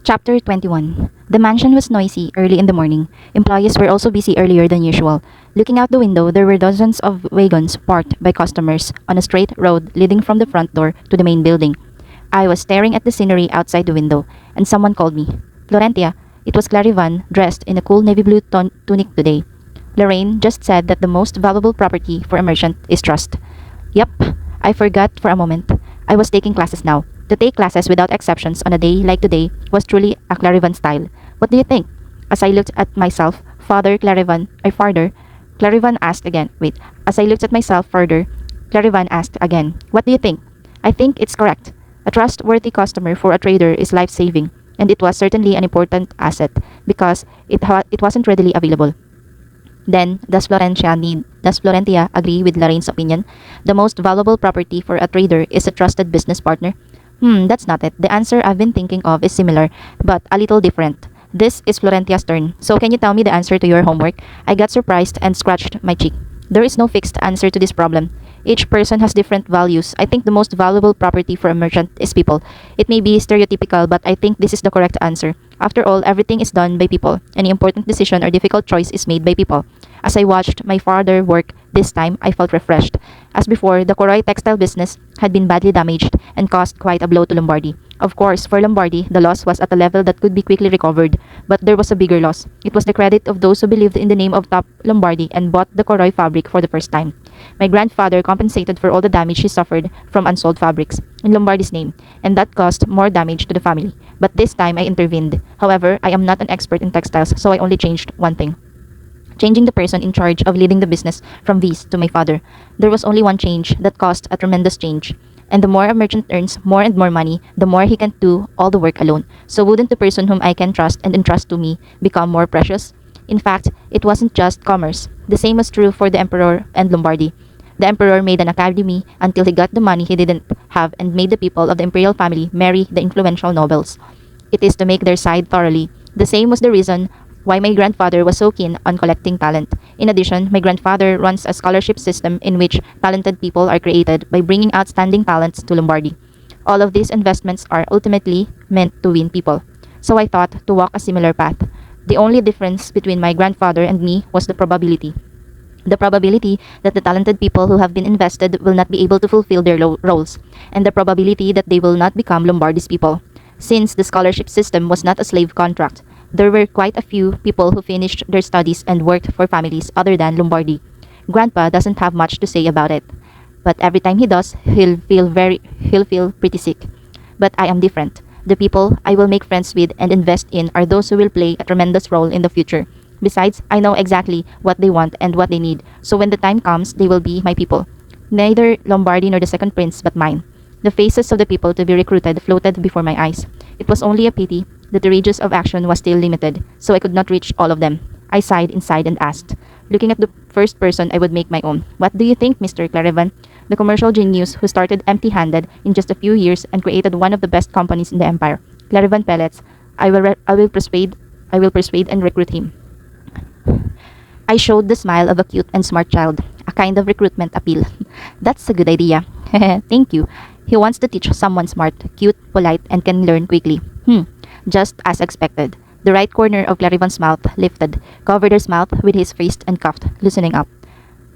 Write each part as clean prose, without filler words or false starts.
Chapter 21. The mansion was noisy early in the morning. Employees were also busy earlier than usual. Looking out the window, there were dozens of wagons parked by customers on a straight road leading from the front door to the main building. I was staring at the scenery outside the window, and someone called me. Florentia. It was Clarivan, dressed in a cool navy blue tunic today. Lorraine just said that the most valuable property for a merchant is trust. Yup, I forgot for a moment. I was taking classes now. To take classes without exceptions on a day like today was truly a Clarivan style. What do you think? As I looked at myself, Clarivan asked again. As I looked at myself further, Clarivan asked again, what do you think? I think it's correct. A trustworthy customer for a trader is life-saving, and it was certainly an important asset because it wasn't readily available. Then, does Florentia agree with Lorraine's opinion? The most valuable property for a trader is a trusted business partner. That's not it. The answer I've been thinking of is similar, but a little different. This is Florentia's turn. So can you tell me the answer to your homework? I got surprised and scratched my cheek. There is no fixed answer to this problem. Each person has different values. I think the most valuable property for a merchant is people. It may be stereotypical, but I think this is the correct answer. After all, everything is done by people. Any important decision or difficult choice is made by people. As I watched my father work this time, I felt refreshed. As before, the Coroy textile business had been badly damaged and caused quite a blow to Lombardy. Of course, for Lombardy, the loss was at a level that could be quickly recovered, but there was a bigger loss. It was the credit of those who believed in the name of Top Lombardy and bought the Coroy fabric for the first time. My grandfather compensated for all the damage he suffered from unsold fabrics in Lombardy's name, and that caused more damage to the family. But this time I intervened. However, I am not an expert in textiles, so I only changed one thing. Changing the person in charge of leading the business from V's to my father. There was only one change that caused a tremendous change. And the more a merchant earns more and more money, the more he can do all the work alone. So wouldn't the person whom I can trust and entrust to me become more precious? In fact, it wasn't just commerce. The same was true for the emperor and Lombardy. The emperor made an academy until he got the money he didn't have and made the people of the imperial family marry the influential nobles. It is to make their side thoroughly. The same was the reason why my grandfather was so keen on collecting talent. In addition, my grandfather runs a scholarship system in which talented people are created by bringing outstanding talents to Lombardy. All of these investments are ultimately meant to win people. So I thought to walk a similar path. The only difference between my grandfather and me was the probability. The probability that the talented people who have been invested will not be able to fulfill their roles, and the probability that they will not become Lombardy's people. Since the scholarship system was not a slave contract, there were quite a few people who finished their studies and worked for families other than Lombardy. Grandpa doesn't have much to say about it, but every time he does, he'll feel pretty sick. But I am different. The people I will make friends with and invest in are those who will play a tremendous role in the future. Besides, I know exactly what they want and what they need, so when the time comes, they will be my people. Neither Lombardy nor the second prince, but mine. The faces of the people to be recruited floated before my eyes. It was only a pity that the radius of action was still limited, so I could not reach all of them. I sighed inside and asked, looking at the first person I would make my own, what do you think, Mr. Clarivan? The commercial genius who started empty-handed in just a few years and created one of the best companies in the empire, Clarivan Pellets. I will persuade and recruit him. I showed the smile of a cute and smart child, a kind of recruitment appeal. That's a good idea. Thank you. He wants to teach someone smart, cute, polite, and can learn quickly. Just as expected. The right corner of Clarivan's mouth lifted, covered his mouth with his fist and coughed, loosening up.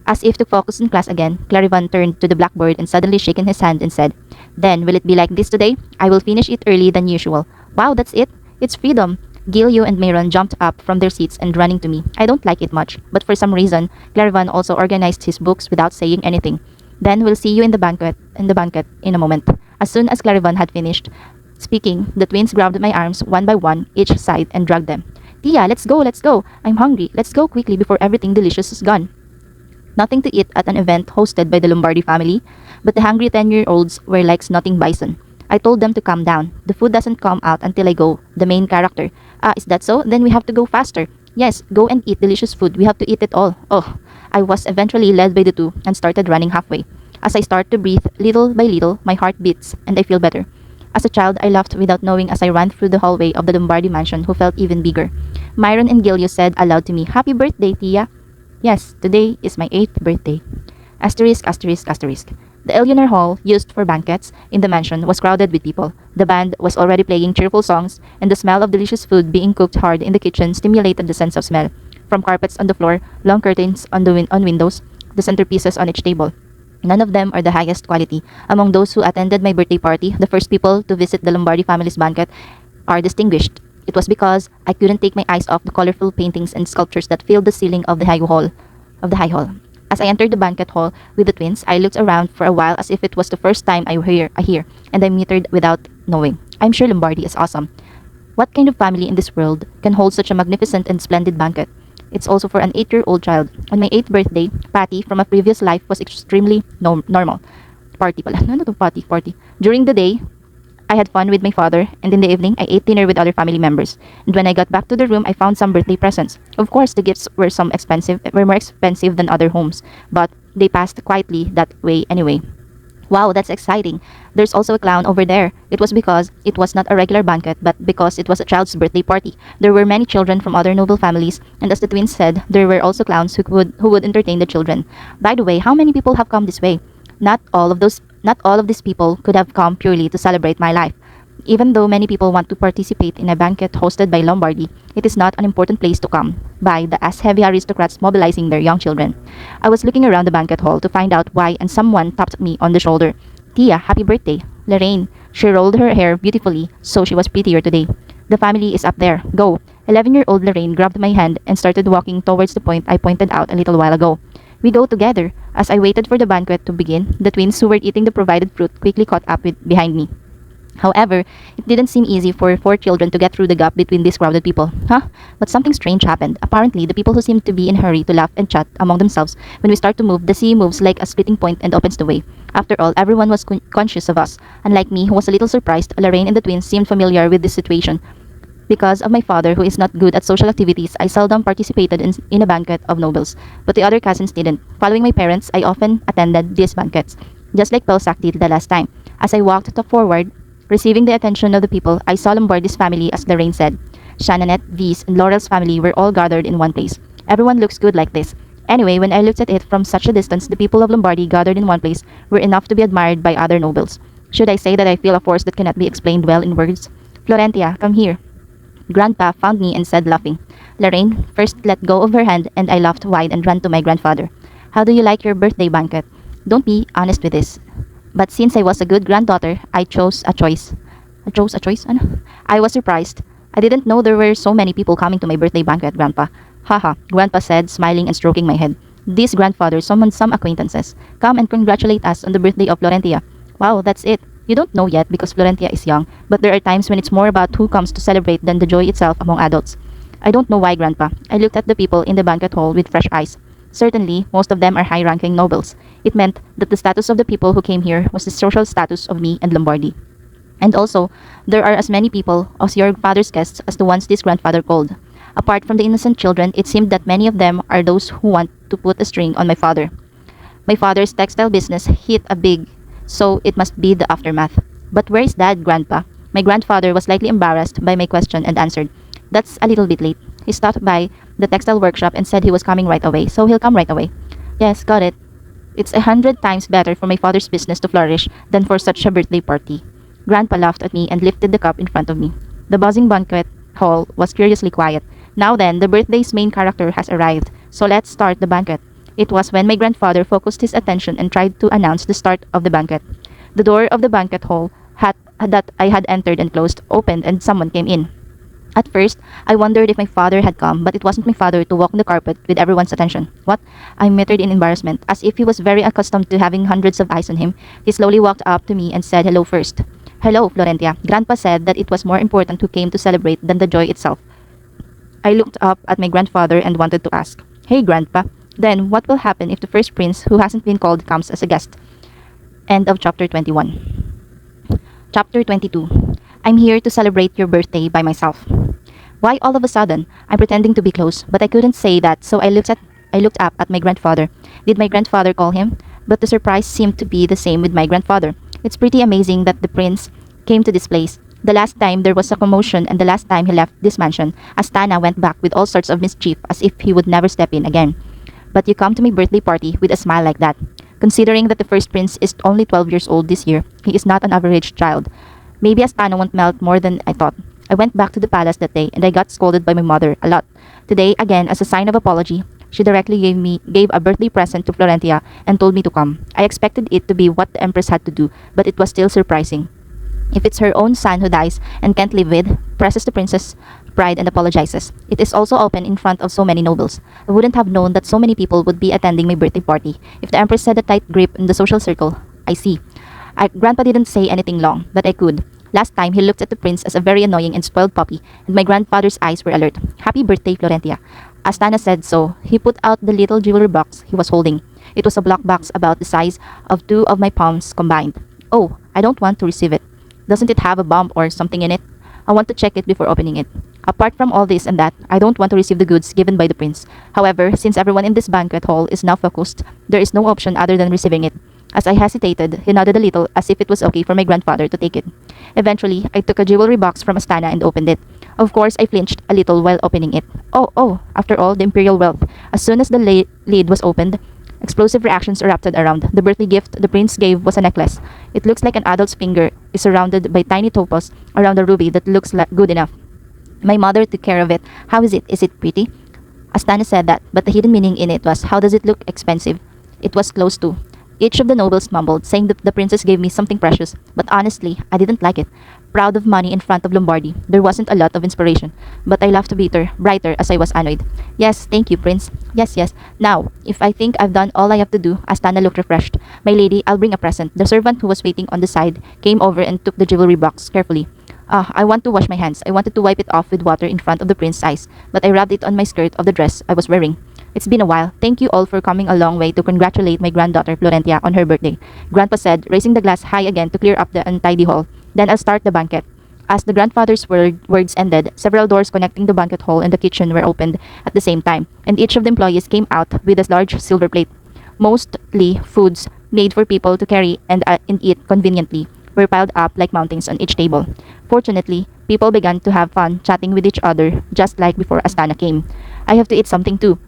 As if to focus in class again, Clarivan turned to the blackboard and suddenly shaken his hand and said, Then, will it be like this today? I will finish it early than usual. Wow, that's it? It's freedom. Gilio and Mayron jumped up from their seats and running to me. I don't like it much, but for some reason, Clarivan also organized his books without saying anything. Then we'll see you in the banquet in a moment. As soon as Clarivan had finished speaking, the twins grabbed my arms one by one, each side, and dragged them. Tia, let's go. I'm hungry. Let's go quickly before everything delicious is gone. Nothing to eat at an event hosted by the Lombardy family, but the hungry 10-year-olds were like snotting bison. I told them to calm down. The food doesn't come out until I go, the main character. Is that so? Then we have to go faster. Yes, go and eat delicious food. We have to eat it all. Oh, I was eventually led by the two and started running halfway. As I start to breathe, little by little, my heart beats and I feel better. As a child, I laughed without knowing as I ran through the hallway of the Lombardy mansion who felt even bigger. Myron and Gilio said aloud to me, Happy birthday, Tia. Yes, today is my 8th birthday. Asterisk, asterisk, asterisk. The Eleanor Hall, used for banquets in the mansion, was crowded with people. The band was already playing cheerful songs, and the smell of delicious food being cooked hard in the kitchen stimulated the sense of smell. From carpets on the floor, long curtains on windows, the centerpieces on each table. None of them are the highest quality. Among those who attended my birthday party, the first people to visit the Lombardi family's banquet are distinguished. It was because I couldn't take my eyes off the colorful paintings and sculptures that filled the ceiling of the high hall. As I entered the banquet hall with the twins, I looked around for a while as if it was the first time I hear, and I muttered without knowing. I'm sure Lombardi is awesome. What kind of family in this world can hold such a magnificent and splendid banquet? It's also for an 8-year-old child. On my 8th birthday, Patty from a previous life was extremely normal. Party pala. Ano to party? Party. During the day, I had fun with my father, and in the evening, I ate dinner with other family members. And when I got back to the room, I found some birthday presents. Of course, the gifts were more expensive than other homes, but they passed quietly that way anyway. Wow, that's exciting. There's also a clown over there. It was because it was not a regular banquet, but because it was a child's birthday party. There were many children from other noble families, and as the twins said, there were also clowns who would entertain the children. By the way, how many people have come this way? Not all of these people could have come purely to celebrate my life. Even though many people want to participate in a banquet hosted by Lombardi, it is not an important place to come by the as-heavy aristocrats mobilizing their young children. I was looking around the banquet hall to find out why, and someone tapped me on the shoulder. Tia, happy birthday. Lorraine. She rolled her hair beautifully, so she was prettier today. The family is up there. Go. 11-year-old Lorraine grabbed my hand and started walking towards the point I pointed out a little while ago. We go together. As I waited for the banquet to begin, the twins who were eating the provided fruit quickly caught up behind me. However, it didn't seem easy for 4 children to get through the gap between these crowded people. Huh? But something strange happened. Apparently, the people who seemed to be in a hurry to laugh and chat among themselves, when we start to move, the sea moves like a splitting point and opens the way. After all, everyone was conscious of us. Unlike me, who was a little surprised, Lorraine and the twins seemed familiar with this situation. Because of my father, who is not good at social activities, I seldom participated in a banquet of nobles. But the other cousins didn't. Following my parents, I often attended these banquets, just like Pelsac did the last time. As I walked forward, receiving the attention of the people, I saw Lombardi's family, as Lorraine said. Shannonette, V's, and Laurel's family were all gathered in one place. Everyone looks good like this. Anyway, when I looked at it from such a distance, the people of Lombardi gathered in one place were enough to be admired by other nobles. Should I say that I feel a force that cannot be explained well in words? Florentia, come here. Grandpa found me and said, laughing. Lorraine first let go of her hand, and I laughed wide and ran to my grandfather. How do you like your birthday banquet? Don't be honest with this. But since I was a good granddaughter, I chose a choice. I chose a choice? Ano? I was surprised. I didn't know there were so many people coming to my birthday banquet, Grandpa. Haha, Grandpa said, smiling and stroking my head. This grandfather summoned some acquaintances. Come and congratulate us on the birthday of Florentia. Wow, that's it. You don't know yet because Florentia is young, but there are times when it's more about who comes to celebrate than the joy itself among adults. I don't know why, Grandpa. I looked at the people in the banquet hall with fresh eyes. Certainly, most of them are high-ranking nobles. It meant that the status of the people who came here was the social status of me and Lombardi. And also, there are as many people as your father's guests as the ones this grandfather called. Apart from the innocent children, it seemed that many of them are those who want to put a string on my father. My father's textile business hit a big, so it must be the aftermath. But where is Dad, Grandpa? My grandfather was slightly embarrassed by my question and answered, That's a little bit late. He stopped by the textile workshop and said he was coming right away, so he'll come right away. Yes, got it. It's 100 times better for my father's business to flourish than for such a birthday party. Grandpa laughed at me and lifted the cup in front of me. The buzzing banquet hall was curiously quiet. Now then, the birthday's main character has arrived, so let's start the banquet. It was when my grandfather focused his attention and tried to announce the start of the banquet. The door of the banquet hall that I had entered and closed opened and someone came in. At first, I wondered if my father had come, but it wasn't my father to walk on the carpet with everyone's attention. What? I muttered in embarrassment. As if he was very accustomed to having hundreds of eyes on him, he slowly walked up to me and said hello first. Hello, Florentia. Grandpa said that it was more important who came to celebrate than the joy itself. I looked up at my grandfather and wanted to ask, Hey, Grandpa, then what will happen if the first prince who hasn't been called comes as a guest? End of chapter 21. Chapter 22. I'm here to celebrate your birthday by myself. Why all of a sudden? I'm pretending to be close, but I couldn't say that, so I looked up at my grandfather. Did my grandfather call him? But the surprise seemed to be the same with my grandfather. It's pretty amazing that the prince came to this place. The last time there was a commotion and the last time he left this mansion, Astana went back with all sorts of mischief as if he would never step in again. But you come to my birthday party with a smile like that. Considering that the first prince is only 12 years old this year, he is not an average child. Maybe Astana won't melt more than I thought. I went back to the palace that day and I got scolded by my mother a lot. Today, again, as a sign of apology, she directly gave a birthday present to Florentia and told me to come. I expected it to be what the empress had to do, but it was still surprising. If it's her own son who dies and can't live with, presses the princess pride and apologizes. It is also open in front of so many nobles. I wouldn't have known that so many people would be attending my birthday party if the empress had a tight grip in the social circle. I see. Grandpa didn't say anything long, but I could. Last time, he looked at the prince as a very annoying and spoiled puppy, and my grandfather's eyes were alert. Happy birthday, Florentia. Astana said so. He put out the little jewelry box he was holding. It was a black box about the size of two of my palms combined. Oh, I don't want to receive it. Doesn't it have a bomb or something in it? I want to check it before opening it. Apart from all this and that, I don't want to receive the goods given by the prince. However, since everyone in this banquet hall is now focused, there is no option other than receiving it. As I hesitated, he nodded a little as if it was okay for my grandfather to take it. Eventually, I took a jewelry box from Astana and opened it. Of course, I flinched a little while opening it. Oh, after all, the imperial wealth. As soon as the lid was opened, explosive reactions erupted around. The birthday gift the prince gave was a necklace. It looks like an adult's finger is surrounded by tiny topaz around a ruby that looks good enough. My mother took care of it. How is it? Is it pretty? Astana said that, but the hidden meaning in it was, how does it look expensive? It was close to. Each of the nobles mumbled, saying that the princess gave me something precious, but honestly, I didn't like it. Proud of money in front of Lombardy, there wasn't a lot of inspiration, but I laughed brighter as I was annoyed. Yes, thank you, prince. Yes. Now, if I think I've done all I have to do, Astana looked refreshed. My lady, I'll bring a present. The servant who was waiting on the side came over and took the jewelry box carefully. I want to wash my hands. I wanted to wipe it off with water in front of the prince's eyes, but I rubbed it on my skirt of the dress I was wearing. It's been a while. Thank you all for coming a long way to congratulate my granddaughter Florentia on her birthday, Grandpa said, raising the glass high again to clear up the untidy hall. Then I'll start the banquet. As the grandfather's words ended, several doors connecting the banquet hall and the kitchen were opened at the same time, and each of the employees came out with a large silver plate. Mostly foods made for people to carry and eat conveniently were piled up like mountains on each table. Fortunately, people began to have fun chatting with each other just like before Astana came. I have to eat something too.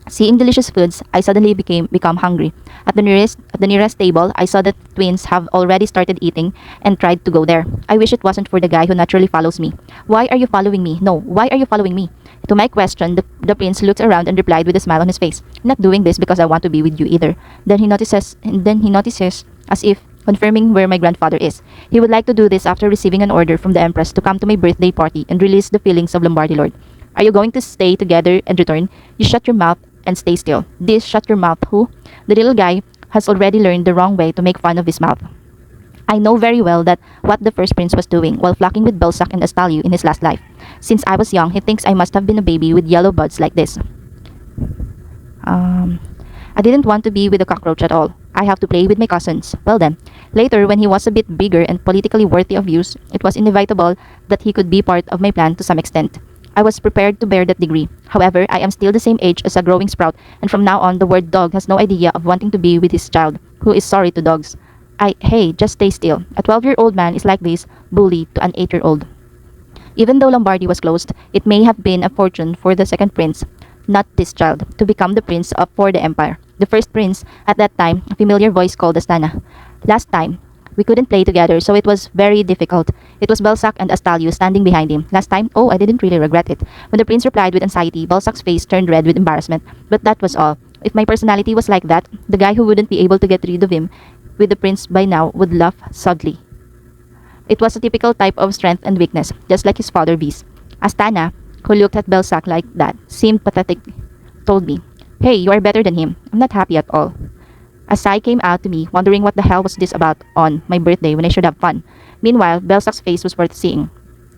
Seeing delicious foods, I suddenly become hungry. At the nearest table, I saw that twins have already started eating and tried to go there. I wish it wasn't for the guy who naturally follows me. Why are you following me? No, why are you following me? To my question, the prince looked around and replied with a smile on his face. I'm not doing this because I want to be with you either. Then he notices as if confirming where my grandfather is. He would like to do this after receiving an order from the empress to come to my birthday party and release the feelings of Lombardy lord. Are you going to stay together and return? You shut your mouth and stay still. This shut your mouth who? The little guy has already learned the wrong way to make fun of his mouth. I know very well that what the first prince was doing while flocking with Belsac and Astalio in his last life. Since I was young, he thinks I must have been a baby with yellow buds like this. I didn't want to be with a cockroach at all. I have to play with my cousins. Well then, later when he was a bit bigger and politically worthy of use, it was inevitable that he could be part of my plan to some extent. I was prepared to bear that degree. However, I am still the same age as a growing sprout, and from now on, the word dog has no idea of wanting to be with his child, who is sorry to dogs. Hey, just stay still. A 12-year-old man is like this, bully to an 8-year-old. Even though Lombardy was closed, it may have been a fortune for the second prince, not this child, to become the prince for the empire. The first prince, at that time, a familiar voice called Astana. Last time, we couldn't play together, so it was very difficult. It was Belsac and Astalio standing behind him. Last time, oh, I didn't really regret it. When the prince replied with anxiety, Belsac's face turned red with embarrassment. But that was all. If my personality was like that, the guy who wouldn't be able to get rid of him with the prince by now would laugh sadly. It was a typical type of strength and weakness, just like his father Beast. Astana, who looked at Belsac like that, seemed pathetic, told me, "Hey, you are better than him." I'm not happy at all. A sigh came out to me, wondering what the hell was this about on my birthday when I should have fun. Meanwhile, Belsac's face was worth seeing.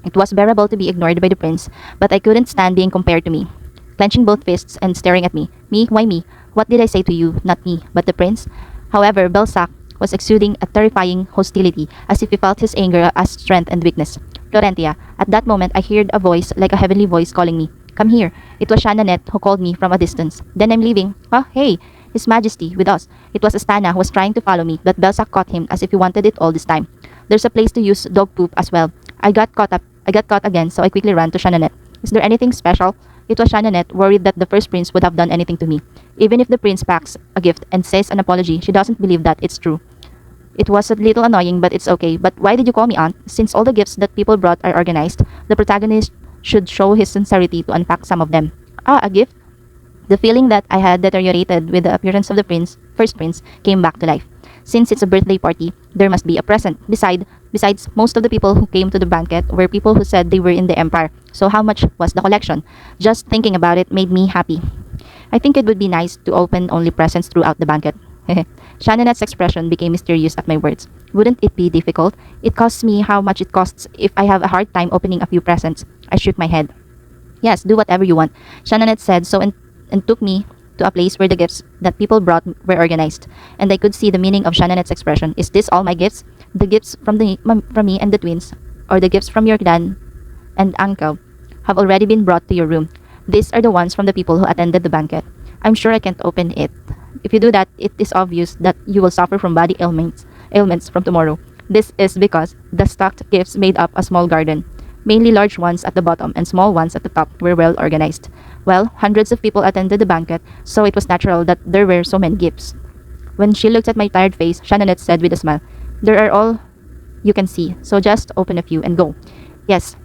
It was bearable to be ignored by the prince, but I couldn't stand being compared to me. Clenching both fists and staring at me. Me? Why me? What did I say to you? Not me, but the prince? However, Belsac was exuding a terrifying hostility, as if he felt his anger as strength and weakness. Florentia, at that moment I heard a voice like a heavenly voice calling me. Come here. It was Shananet who called me from a distance. Then I'm leaving. Oh, hey. His Majesty, with us. It was Astana who was trying to follow me, but Belsac caught him as if he wanted it all this time. There's a place to use dog poop as well. I got caught again, so I quickly ran to Shananet. Is there anything special? It was Shananette, worried that the first prince would have done anything to me. Even if the prince packs a gift and says an apology, she doesn't believe that it's true. It was a little annoying, but it's okay. But why did you call me aunt? Since all the gifts that people brought are organized, the protagonist should show his sincerity to unpack some of them. Ah, a gift? The feeling that I had deteriorated with the appearance of the first prince, came back to life. Since it's a birthday party, there must be a present. Besides, most of the people who came to the banquet were people who said they were in the empire. So how much was the collection? Just thinking about it made me happy. I think it would be nice to open only presents throughout the banquet. Shannonette's expression became mysterious at my words. Wouldn't it be difficult? It costs me how much it costs if I have a hard time opening a few presents. I shook my head. Yes, do whatever you want. Shannonette said so and took me to a place where the gifts that people brought were organized. And I could see the meaning of Shannonette's expression. Is this all my gifts? The gifts from me and the twins, or the gifts from your dad and uncle, have already been brought to your room. These are the ones from the people who attended the banquet. I'm sure I can't open it. If you do that, it is obvious that you will suffer from body ailments from tomorrow. This is because the stacked gifts made up a small garden. Mainly large ones at the bottom and small ones at the top were well organized. Well, hundreds of people attended the banquet, so it was natural that there were so many gifts. When she looked at my tired face, Shannonette said with a smile, "There are all you can see, so just open a few and go." Yes,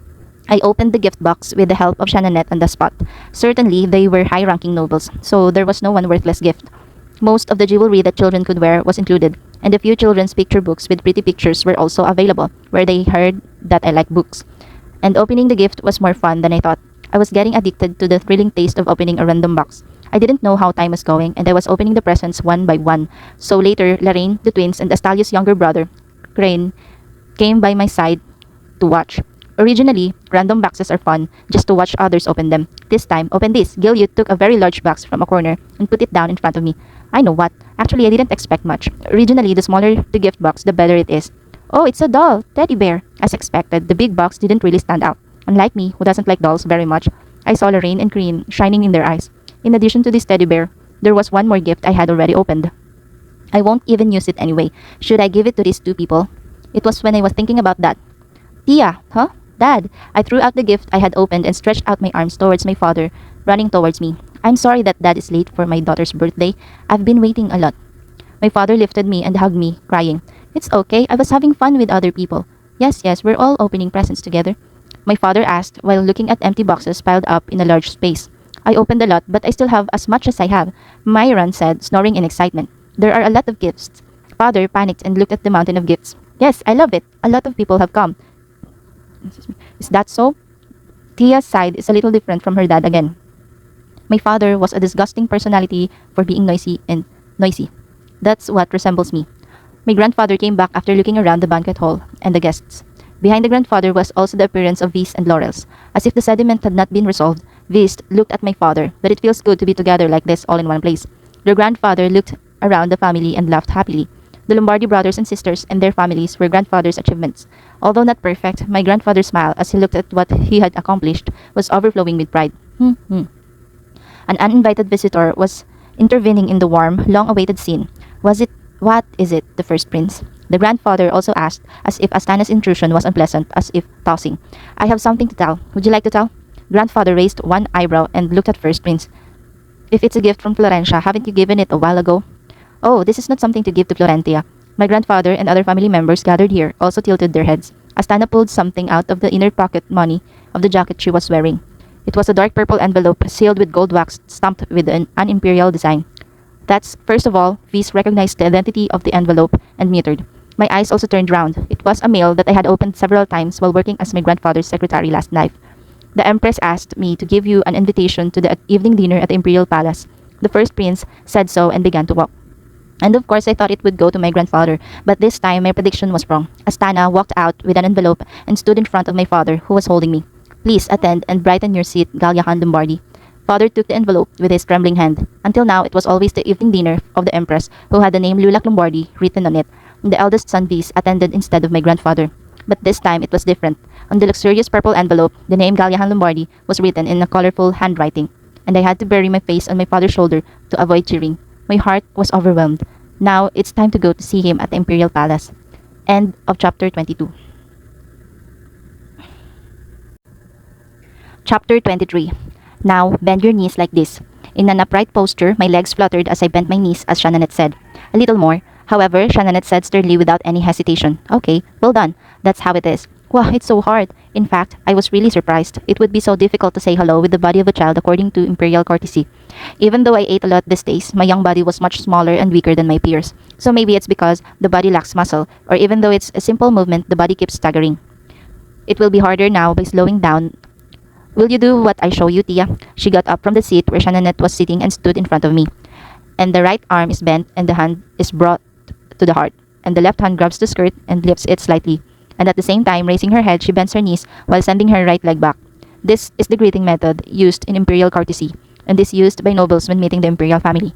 I opened the gift box with the help of Shannonette on the spot. Certainly, they were high-ranking nobles, so there was no one worthless gift. Most of the jewelry that children could wear was included, and a few children's picture books with pretty pictures were also available, where they heard that I like books. And opening the gift was more fun than I thought. I was getting addicted to the thrilling taste of opening a random box. I didn't know how time was going, and I was opening the presents one by one. So later, Lorraine, the twins, and Astalia's younger brother, Crane, came by my side to watch. Originally, random boxes are fun, just to watch others open them. This time, open this. Gilead took a very large box from a corner and put it down in front of me. I know what. Actually, I didn't expect much. Originally, the smaller the gift box, the better it is. Oh, it's a doll, teddy bear. As expected, the big box didn't really stand out. Unlike me, who doesn't like dolls very much, I saw Lorraine and Green shining in their eyes. In addition to this teddy bear, there was one more gift I had already opened. I won't even use it anyway. Should I give it to these two people? It was when I was thinking about that. Tia, huh? Dad. I threw out the gift I had opened and stretched out my arms towards my father, running towards me. I'm sorry that Dad is late for my daughter's birthday. I've been waiting a lot. My father lifted me and hugged me, crying. It's okay, I was having fun with other people. Yes, we're all opening presents together. My father asked while looking at empty boxes piled up in a large space. I opened a lot, but I still have as much as I have, Myron said, snoring in excitement. There are a lot of gifts. Father panicked and looked at the mountain of gifts. Yes, I love it. A lot of people have come. Is that so? Tia's side is a little different from her dad again. My father was a disgusting personality for being noisy. That's what resembles me. My grandfather came back after looking around the banquet hall and the guests. Behind the grandfather was also the appearance of Vis and Laurels. As if the sediment had not been resolved, Vis looked at my father, but it feels good to be together like this all in one place. Their grandfather looked around the family and laughed happily. The Lombardi brothers and sisters and their families were grandfather's achievements. Although not perfect, my grandfather's smile as he looked at what he had accomplished was overflowing with pride. An uninvited visitor was intervening in the warm, long-awaited scene. What is it, the first prince? The grandfather also asked, as if Astana's intrusion was unpleasant, as if tossing. I have something to tell. Would you like to tell? Grandfather raised one eyebrow and looked at first prince. If it's a gift from Florentia, haven't you given it a while ago? Oh, this is not something to give to Florentia. My grandfather and other family members gathered here also tilted their heads. Astana pulled something out of the inner pocket money of the jacket she was wearing. It was a dark purple envelope sealed with gold wax stamped with an imperial design. That's, first of all, Vis recognized the identity of the envelope and muttered. My eyes also turned round. It was a mail that I had opened several times while working as my grandfather's secretary last night. The Empress asked me to give you an invitation to the evening dinner at the Imperial Palace. The first prince said so and began to walk. And of course I thought it would go to my grandfather, but this time my prediction was wrong. Astana walked out with an envelope and stood in front of my father, who was holding me. Please attend and brighten your seat, Galliahan Lombardi. Father took the envelope with his trembling hand. Until now, it was always the evening dinner of the Empress, who had the name Lulac Lombardi written on it. The eldest son Vis attended instead of my grandfather. But this time it was different. On the luxurious purple envelope, the name Galliahan Lombardi was written in a colorful handwriting, and I had to bury my face on my father's shoulder to avoid cheering. My heart was overwhelmed. Now it's time to go to see him at the Imperial Palace. End of chapter 22. Chapter 23. Now, bend your knees like this. In an upright posture, my legs fluttered as I bent my knees, as Shannonette said. A little more. However, Shannonette said sternly without any hesitation. Okay, well done. That's how it is. Wow, it's so hard. In fact, I was really surprised. It would be so difficult to say hello with the body of a child according to imperial courtesy. Even though I ate a lot these days, my young body was much smaller and weaker than my peers. So maybe it's because the body lacks muscle, or even though it's a simple movement, the body keeps staggering. It will be harder now by slowing down. Will you do what I show you, Tia? She got up from the seat where Shannonette was sitting and stood in front of me. And the right arm is bent and the hand is brought to the heart. And the left hand grabs the skirt and lifts it slightly. And at the same time, raising her head, she bends her knees while sending her right leg back. This is the greeting method used in imperial courtesy, and is used by nobles when meeting the imperial family.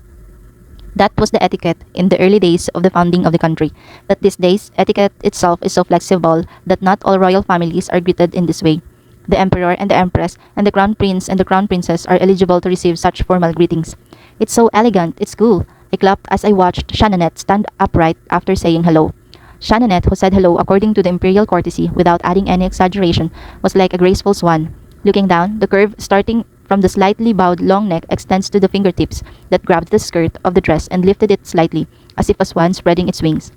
That was the etiquette in the early days of the founding of the country. But these days, etiquette itself is so flexible that not all royal families are greeted in this way. The emperor and the empress and the crown prince and the crown princess are eligible to receive such formal greetings. It's so elegant, it's cool. I clapped as I watched Shannonette stand upright after saying hello. Shannonette, who said hello according to the imperial courtesy without adding any exaggeration, was like a graceful swan. Looking down, the curve starting from the slightly bowed long neck extends to the fingertips that grabbed the skirt of the dress and lifted it slightly, as if a swan spreading its wings.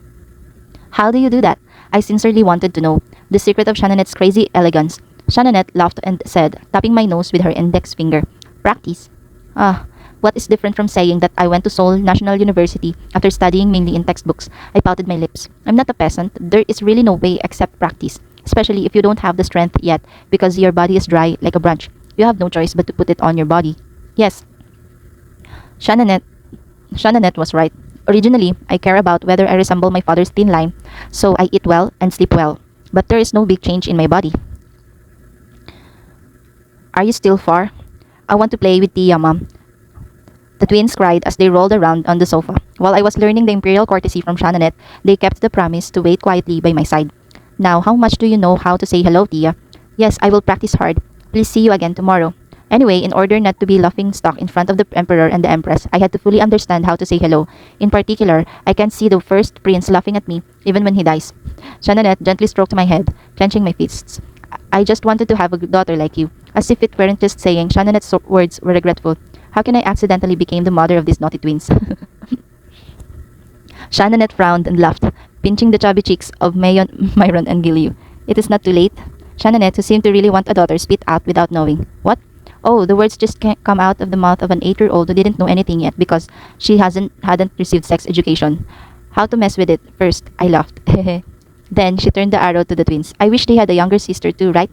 How do you do that? I sincerely wanted to know. The secret of Shannonette's crazy elegance. Shannonette laughed and said, tapping my nose with her index finger, "Practice." Ah, what is different from saying that I went to Seoul National University after studying mainly in textbooks? I pouted my lips. I'm not a peasant. There is really no way except practice, especially if you don't have the strength yet because your body is dry like a branch. You have no choice but to put it on your body. Yes, Shannonette, Shannonette was right. Originally, I care about whether I resemble my father's thin line, so I eat well and sleep well. But there is no big change in my body. Are you still far? I want to play with Tia, Mom. The twins cried as they rolled around on the sofa. While I was learning the imperial courtesy from Shannonette, they kept the promise to wait quietly by my side. Now, how much do you know how to say hello, Tia? Yes, I will practice hard. Please see you again tomorrow. Anyway, in order not to be laughing stock in front of the emperor and the empress, I had to fully understand how to say hello. In particular, I can't see the first prince laughing at me, even when he dies. Shannonette gently stroked my head, clenching my fists. I just wanted to have a daughter like you. As if it weren't just saying, Shannonette's words were regretful. How can I accidentally become the mother of these naughty twins? Shannonette frowned and laughed, pinching the chubby cheeks of Myron and Gilliu. It is not too late. Shannonette, who seemed to really want a daughter, spit out without knowing. What? Oh, the words just can't come out of the mouth of an 8-year-old who didn't know anything yet because she hadn't received sex education. How to mess with it? First, I laughed. Then she turned the arrow to the twins. I wish they had a younger sister too, right?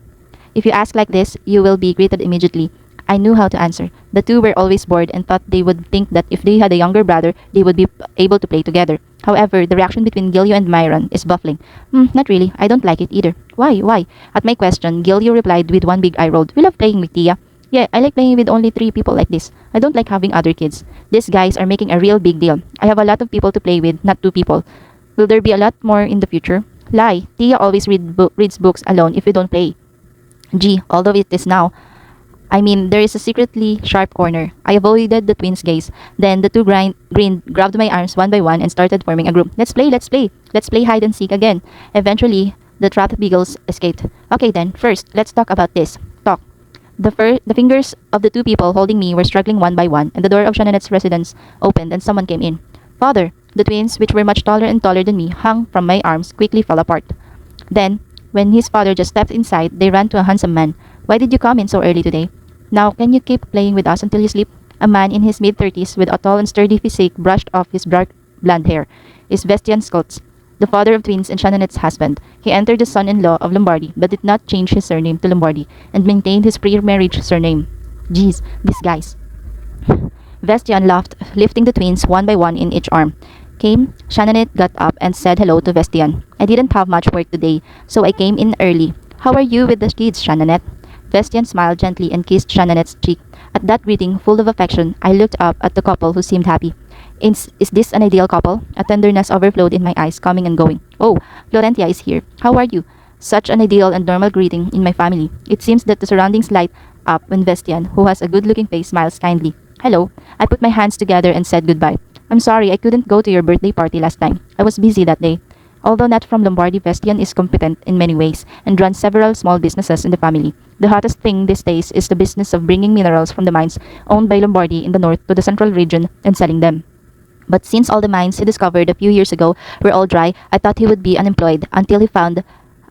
If you ask like this, you will be greeted immediately. I knew how to answer. The two were always bored and thought they would think that if they had a younger brother, they would be able to play together. However, the reaction between Gilio and Myron is baffling. Not really. I don't like it either. Why? Why? At my question, Gilio replied with one big eye rolled. We love playing with Tia. Yeah, I like playing with only 3 people like this. I don't like having other kids. These guys are making a real big deal. I have a lot of people to play with, not 2 people. Will there be a lot more in the future? Lie. Tia always reads books alone if you don't play. Gee, although it is now. I mean, there is a secretly sharp corner. I avoided the twins' gaze. Then the two grinned, grabbed my arms one by one, and started forming a group. Let's play, let's play. Let's play hide and seek again. Eventually, the trapped beagles escaped. Okay then, first, let's talk about this. Talk. The fingers of the 2 people holding me were struggling one by one, and the door of Shannonette's residence opened and someone came in. Father! The twins, which were much taller and taller than me, hung from my arms, quickly fell apart. Then, when his father just stepped inside, they ran to a handsome man. Why did you come in so early today? Now, can you keep playing with us until you sleep? A man in his mid-30s with a tall and sturdy physique brushed off his dark blonde hair. Is Vestian Skults, the father of twins and Shannonette's husband. He entered the son-in-law of Lombardy, but did not change his surname to Lombardy, and maintained his pre-marriage surname. Geez, these guys. Vestian laughed, lifting the twins one by one in each arm. Shannonette got up and said hello to Vestian. I didn't have much work today, so I came in early. How are you with the kids, Shannonette? Vestian smiled gently and kissed Shannonette's cheek. At that greeting, full of affection, I looked up at the couple who seemed happy. Is this an ideal couple? A tenderness overflowed in my eyes, coming and going. Oh, Florentia is here. How are you? Such an ideal and normal greeting in my family. It seems that the surroundings light up when Vestian, who has a good-looking face, smiles kindly. Hello. I put my hands together and said goodbye. I'm sorry I couldn't go to your birthday party last time. I was busy that day. Although not from Lombardy, Vestian is competent in many ways and runs several small businesses in the family. The hottest thing these days is the business of bringing minerals from the mines owned by Lombardy in the north to the central region and selling them. But since all the mines he discovered a few years ago were all dry, I thought he would be unemployed until he found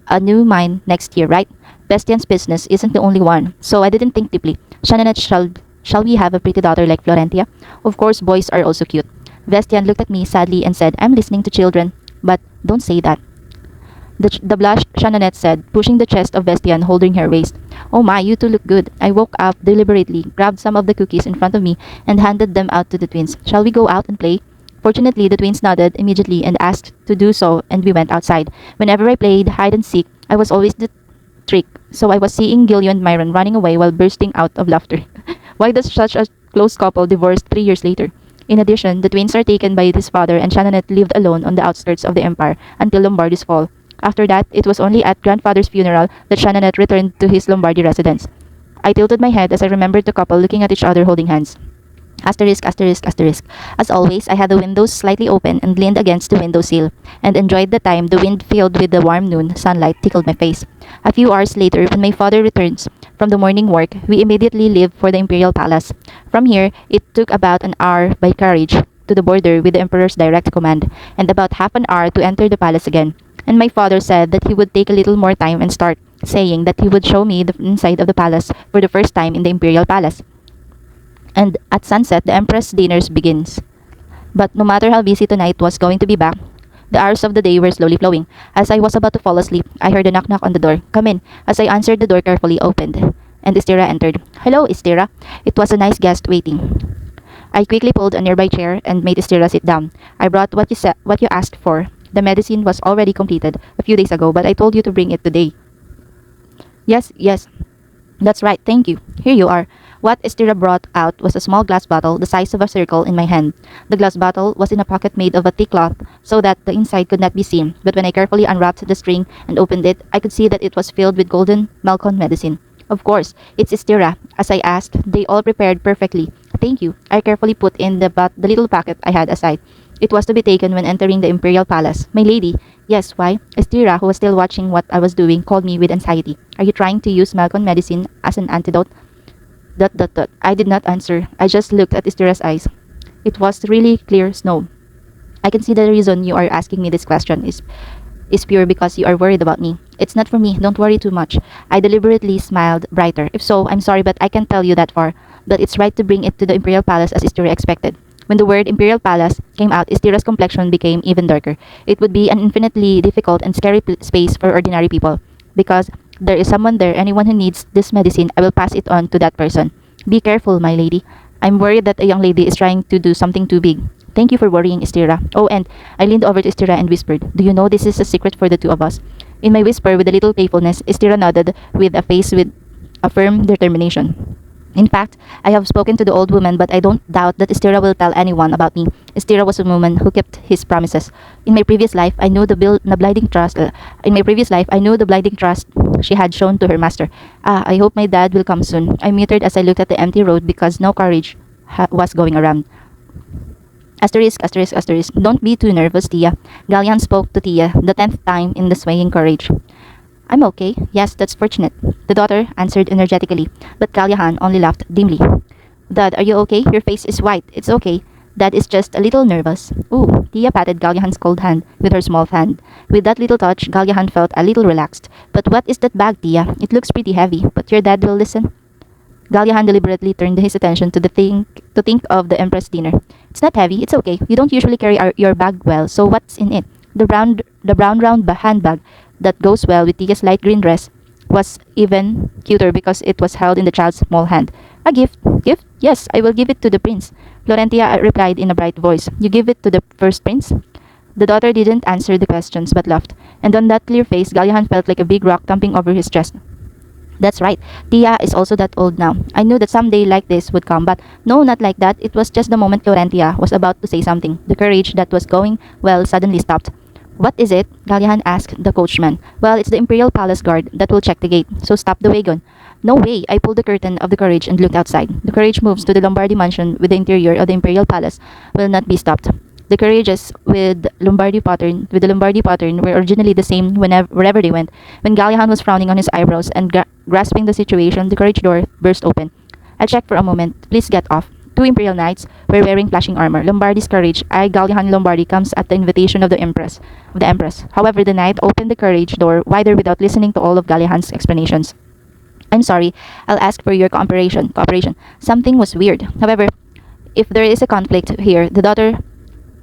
a new mine next year, right? Bastian's business isn't the only one, so I didn't think deeply. Shannonette, shall we have a pretty daughter like Florentia? Of course, boys are also cute. Bastian looked at me sadly and said, I'm listening to children. But don't say that. The blushed Shannonette said, pushing the chest of Bastian, holding her waist. Oh my, you two look good. I woke up deliberately, grabbed some of the cookies in front of me, and handed them out to the twins. Shall we go out and play? Fortunately, the twins nodded immediately and asked to do so, and we went outside. Whenever I played hide and seek, I was always the trick, so I was seeing Gilio and Myron running away while bursting out of laughter. Why does such a close couple divorce 3 years later? In addition, the twins are taken by his father, and Shannonette lived alone on the outskirts of the empire until Lombardy's fall. After that, it was only at grandfather's funeral that Shannonette returned to his Lombardy residence. I tilted my head as I remembered the couple looking at each other holding hands. Asterisk, asterisk, asterisk. As always, I had the windows slightly open and leaned against the windowsill, and enjoyed the time the wind filled with the warm noon sunlight tickled my face. A few hours later, when my father returns from the morning work, we immediately leave for the Imperial Palace. From here, it took about an hour by carriage to the border with the Emperor's direct command, and about half an hour to enter the palace again. And my father said that he would take a little more time and start, saying that he would show me the inside of the palace for the first time in the Imperial Palace. And at sunset, the Empress' dinners begins. But no matter how busy tonight was going to be back, the hours of the day were slowly flowing. As I was about to fall asleep, I heard a knock-knock on the door. Come in. As I answered, the door carefully opened, and Estira entered. Hello, Estira. It was a nice guest waiting. I quickly pulled a nearby chair and made Estira sit down. I brought what you asked for. The medicine was already completed a few days ago, but I told you to bring it today. Yes, yes. That's right, thank you. Here you are. What Estira brought out was a small glass bottle the size of a circle in my hand. The glass bottle was in a pocket made of a thick cloth so that the inside could not be seen, but when I carefully unwrapped the string and opened it, I could see that it was filled with golden Malcon medicine. Of course, it's Estira. As I asked, they all prepared perfectly. Thank you. I carefully put in the little packet I had aside. It was to be taken when entering the Imperial Palace. My lady. Yes, why? Estira, who was still watching what I was doing, called me with anxiety. Are you trying to use Malcon medicine as an antidote? I did not answer. I just looked at Estira's eyes. It was really clear snow. I can see the reason you are asking me this question is pure because you are worried about me. It's not for me. Don't worry too much. I deliberately smiled brighter. If so, I'm sorry, but I can't tell you that far. But it's right to bring it to the Imperial Palace as Estira expected. When the word Imperial Palace came out, Estira's complexion became even darker. It would be an infinitely difficult and scary space for ordinary people. Because there is someone there, anyone who needs this medicine, I will pass it on to that person. Be careful, my lady. I'm worried that a young lady is trying to do something too big. Thank you for worrying, Estira. Oh, and I leaned over to Estira and whispered, Do you know this is a secret for the two of us? In my whisper, with a little playfulness, Estira nodded with a face with a firm determination. In fact, I have spoken to the old woman, but I don't doubt that Estira will tell anyone about me. Estira was a woman who kept his promises. In my previous life, I knew the blinding trust. She had shown to her master. I hope my dad will come soon. I muttered as I looked at the empty road because no carriage was going around. Asterisk, asterisk, asterisk. Don't be too nervous, Tia. Gallian spoke to Tia the 10th time in the swaying carriage. I'm okay. Yes, that's fortunate. The daughter answered energetically, but Callahan only laughed dimly. Dad, are you okay? Your face is white. It's okay. Dad is just a little nervous. Ooh, Tia patted Callahan's cold hand with her small hand. With that little touch, Callahan felt a little relaxed. But what is that bag, Tia? It looks pretty heavy, but your dad will listen. Galliahan deliberately turned his attention to think of the Empress dinner. It's not heavy. It's okay. You don't usually carry your bag well, so what's in it? The brown round handbag that goes well with Tia's light green dress was even cuter because it was held in the child's small hand. A gift? Gift? Yes, I will give it to the prince. Florentia replied in a bright voice. You give it to the first prince? The daughter didn't answer the questions but laughed, and on that clear face, Galliahan felt like a big rock thumping over his chest. That's right. Tia is also that old now. I knew that someday like this would come, but no, not like that. It was just the moment Florentia was about to say something. The carriage that was going well suddenly stopped. What is it? Galliahan asked the coachman. Well, it's the Imperial Palace guard that will check the gate, so stop the wagon. No way! I pulled the curtain of the carriage and looked outside. The carriage moves to the Lombardy mansion with the interior of the Imperial Palace will not be stopped. The carriages with the Lombardy pattern were originally the same wherever they went. When Gallihan was frowning on his eyebrows and grasping the situation, the carriage door burst open. I checked for a moment. Please get off. Two imperial knights were wearing flashing armor. Lombardy's carriage, I Gallihan Lombardy, comes at the invitation of the Empress. However, the knight opened the carriage door wider without listening to all of Gallihan's explanations. I'm sorry. I'll ask for your cooperation. Something was weird. However, if there is a conflict here, the daughter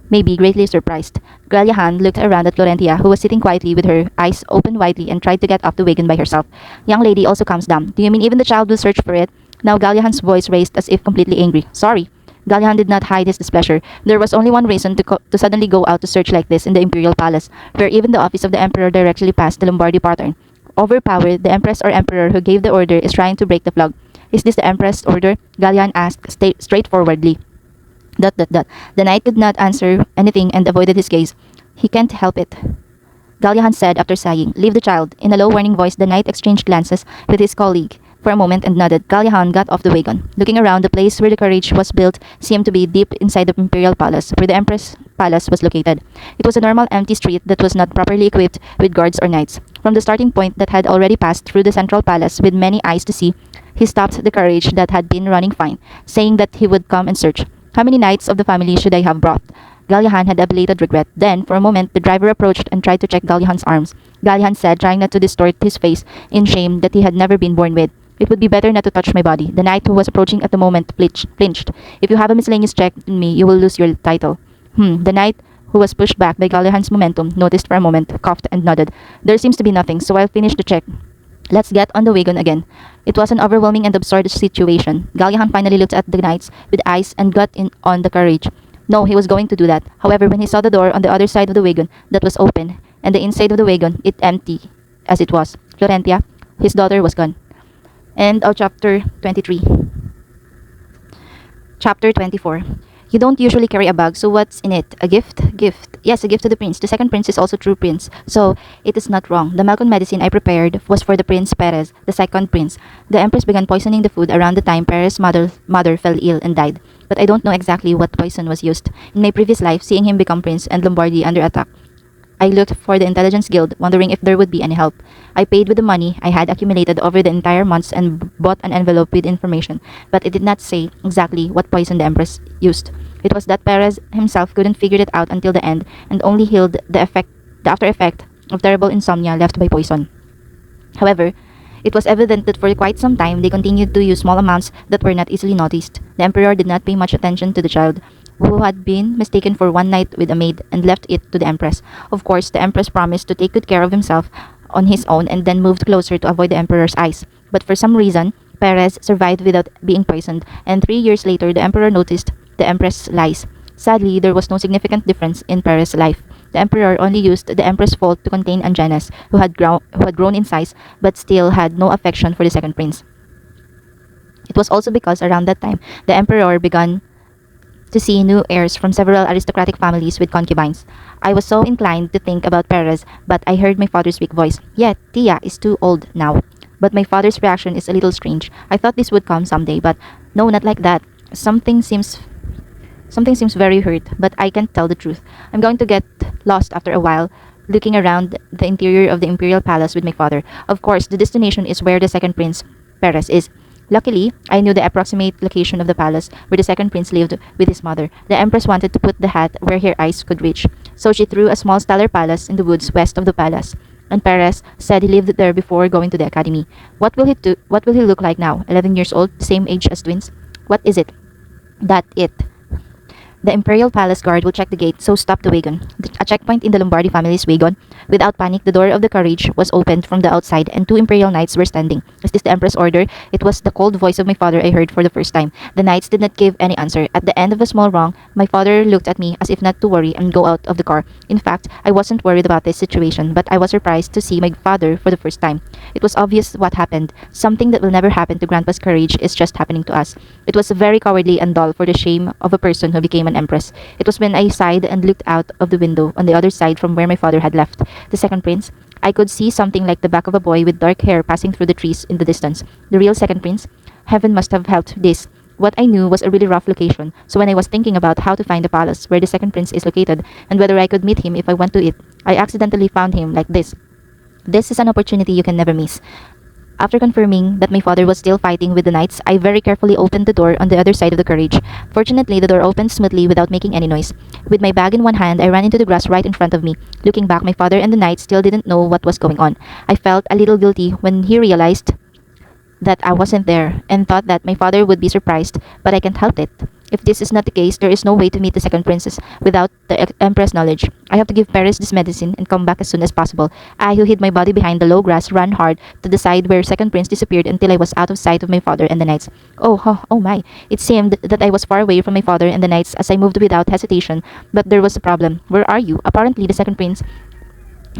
may be greatly surprised. Gallihan looked around at Florentia, who was sitting quietly with her eyes open widely and tried to get off the wagon by herself. Young lady also comes down. Do you mean even the child will search for it? Now Gallihan's voice raised as if completely angry. Sorry. Gallihan did not hide his displeasure. There was only one reason to suddenly go out to search like this in the imperial palace, where even the office of the emperor directly passed the Lombardy pattern. Overpowered, the empress or emperor who gave the order is trying to break the plug. Is this the empress' order? Gallihan asked straightforwardly. The knight could not answer anything and avoided his gaze. He can't help it, Gallihan said after sighing. Leave the child. In a low, warning voice, the knight exchanged glances with his colleague for a moment and nodded. Gallihan got off the wagon. Looking around, the place where the carriage was built seemed to be deep inside the imperial palace, where the empress palace was located. It was a normal empty street that was not properly equipped with guards or knights. From the starting point that had already passed through the central palace with many eyes to see, he stopped the carriage that had been running fine, saying that he would come and search. How many knights of the family should I have brought? Gallihan had a belated regret. Then, for a moment, the driver approached and tried to check Gallihan's arms. Gallihan said, trying not to distort his face in shame that he had never been born with. It would be better not to touch my body. The knight who was approaching at the moment flinched. If you have a miscellaneous check in me, you will lose your title. The knight, who was pushed back by Gallihan's momentum, noticed for a moment, coughed and nodded. There seems to be nothing, so I'll finish the check. Let's get on the wagon again. It was an overwhelming and absurd situation. Gallihan finally looked at the knights with eyes and got in on the carriage. No, he was going to do that. However, when he saw the door on the other side of the wagon that was open, and the inside of the wagon, it empty as it was, Florentia, his daughter, was gone. End of chapter 23. Chapter 24. You don't usually carry a bag, so what's in it? A gift? Gift. Yes, a gift to the prince. The second prince is also true prince, so it is not wrong. The Malcolm medicine I prepared was for the Prince Perez, the second prince. The empress began poisoning the food around the time Perez's mother fell ill and died. But I don't know exactly what poison was used. In my previous life, seeing him become prince and Lombardy under attack, I looked for the intelligence guild, wondering if there would be any help. I paid with the money I had accumulated over the entire months and bought an envelope with information, but it did not say exactly what poison the empress used. It was that Perez himself couldn't figure it out until the end and only healed the after effect of terrible insomnia left by poison. However, it was evident that for quite some time they continued to use small amounts that were not easily noticed. The emperor did not pay much attention to the child, who had been mistaken for one night with a maid, and left it to the empress. Of course, the empress promised to take good care of himself on his own and then moved closer to avoid the emperor's eyes. But for some reason, Perez survived without being poisoned, and 3 years later the emperor noticed the empress's lies. Sadly, there was no significant difference in Perez's life. The emperor only used the empress' fault to contain Angenes, who had grown in size but still had no affection for the second prince. It was also because around that time, the emperor began to see new heirs from several aristocratic families with concubines. I was so inclined to think about Perez, but I heard my father's weak voice. Yeah, Tia is too old now. But my father's reaction is a little strange. I thought this would come someday, but no, not like that. Something seems very hurt, but I can't tell the truth. I'm going to get lost after a while, looking around the interior of the imperial palace with my father. Of course, the destination is where the second prince, Perez, is. Luckily, I knew the approximate location of the palace where the second prince lived with his mother. The empress wanted to put the hat where her eyes could reach, so she threw a small stellar palace in the woods west of the palace. And Perez said he lived there before going to the academy. What will he do? What will he look like now? 11 years old, same age as twins? What is it? That it. The imperial palace guard will check the gate, so stop the wagon. A checkpoint in the Lombardy family's wagon. Without panic, the door of the carriage was opened from the outside and two imperial knights were standing. Is this the emperor's order? It was the cold voice of my father I heard for the first time. The knights did not give any answer. At the end of a small rung, my father looked at me as if not to worry and go out of the car. In fact, I wasn't worried about this situation, but I was surprised to see my father for the first time. It was obvious what happened. Something that will never happen to Grandpa's carriage is just happening to us. It was very cowardly and dull for the shame of a person who became an empress. It was when I sighed and looked out of the window on the other side from where my father had left. The second prince, I could see something like the back of a boy with dark hair passing through the trees in the distance. The real second prince? Heaven must have helped this. What I knew was a really rough location, so when I was thinking about how to find the palace where the second prince is located and whether I could meet him if I went to it, I accidentally found him like this. This is an opportunity you can never miss. After confirming that my father was still fighting with the knights, I very carefully opened the door on the other side of the carriage. Fortunately, the door opened smoothly without making any noise. With my bag in one hand, I ran into the grass right in front of me. Looking back, my father and the knights still didn't know what was going on. I felt a little guilty when he realized that I wasn't there and thought that my father would be surprised, but I can't help it. If this is not the case, there is no way to meet the second princess without the Empress' knowledge. I have to give Paris this medicine and come back as soon as possible. I, who hid my body behind the low grass, ran hard to the side where second prince disappeared until I was out of sight of my father and the knights. Oh my! It seemed that I was far away from my father and the knights as I moved without hesitation. But there was a problem. Where are you? Apparently, the second prince